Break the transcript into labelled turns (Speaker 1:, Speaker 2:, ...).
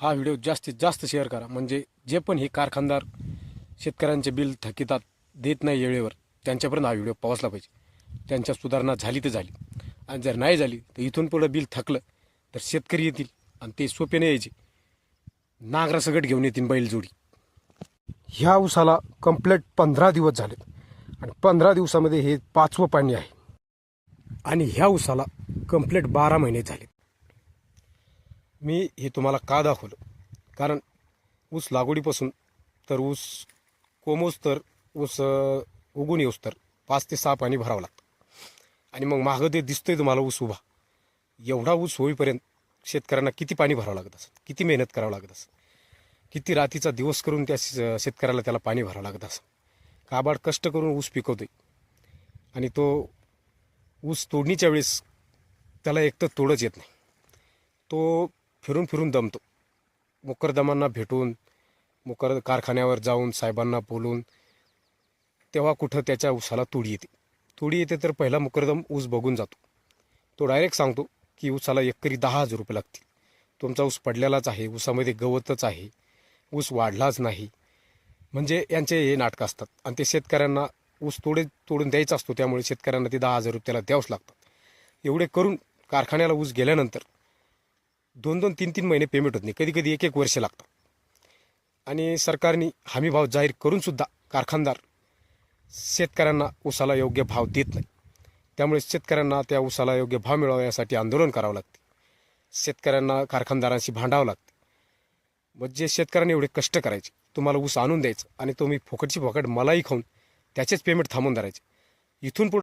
Speaker 1: हा व्हिडिओ जास्तीत जास्त शेअर करा, म्हणजे जे पण हे कारखानदार शेतकऱ्यांचे बिल थकितात देत नाही वेळेवर, त्यांच्यापर्यंत हा व्हिडिओ पोहोचला पाहिजे. त्यांच्या सुधारणा झाली तर झाली, आणि जर नाही झाली तर इथून पुढं बिल थकलं तर शेतकरी येतील आणि ते सोपेने यायचे, नांगरासकट घेऊन येतील बैलजोडी. ह्या ऊसाला कंप्लीट 15 दिवस झाले आणि 15 दिवसामध्ये हे 5वं पाणी आहे, आणि ह्या ऊसाला कंप्लीट 12 महिने झाले. मी हे तुम्हाला का दाखवलं, कारण ऊस लागवडीपासून तर ऊस कोमोस तर ऊस उगून येऊस तर 5 ते 6 पाणी भरावं लागतं. आणि मग मागं ते दिसतंय तुम्हाला ऊस उभा, एवढा ऊस होईपर्यंत शेतकऱ्यांना किती पाणी भरावं लागत असं, किती मेहनत करावं लागत असं, किती रात्रीचा दिवस करून त्या शेतकऱ्याला त्याला पाणी भरावं लागत असं. काबाड कष्ट करून ऊस पिकवतोय, आणि तो ऊस तोडणीच्या वेळेस त्याला एक तर तोडच येत नाही, तो फिरून फिरून दमतो. मुकरदमांना भेटून, कारखान्यावर जाऊन साहेबांना बोलून, तेव्हा कुठं त्याच्या ऊसाला तोडी येते. तोडी येते तर पहिला मुकरदम ऊस बघून जातो. तो डायरेक्ट सांगतो की ऊसाला एकरी 10,000 रुपये लागतील, तुमचा ऊस पडलेलाच आहे, ऊसामध्ये गवतच आहे, ऊस वाढलाच नाही. म्हणजे यांचे हे नाटकं असतात, आणि ते शेतकऱ्यांना ऊस तोडून द्यायचा असतो, त्यामुळे शेतकऱ्यांना ते 10,000 रुपये त्याला द्यावंच लागतात. एवढे करून कारखान्याला ऊस गेल्यानंतर 2-2, 3-3 महिने पेमेंट होत नाही, कधी कधी 1-1 वर्ष लागतं. आणि सरकारने हमीभाव जाहीर करूनसुद्धा कारखानदार शेतकऱ्यांना ऊसाला योग्य भाव देत नाही. त्यामुळे शेतकऱ्यांना त्या ऊसाला योग्य भाव मिळावा यासाठी आंदोलन करावं लागते, शेतकऱ्यांना कारखानदारांशी भांडावं लागतं. म्हणजे शेतकऱ्यांनी एवढे कष्ट करायचे, तुम्हाला ऊस आणून द्यायचं, आणि तुम्ही फुकटची फुकट मलाही खाऊन त्याचेच पेमेंट थांबून धरायचे. इथून पुढे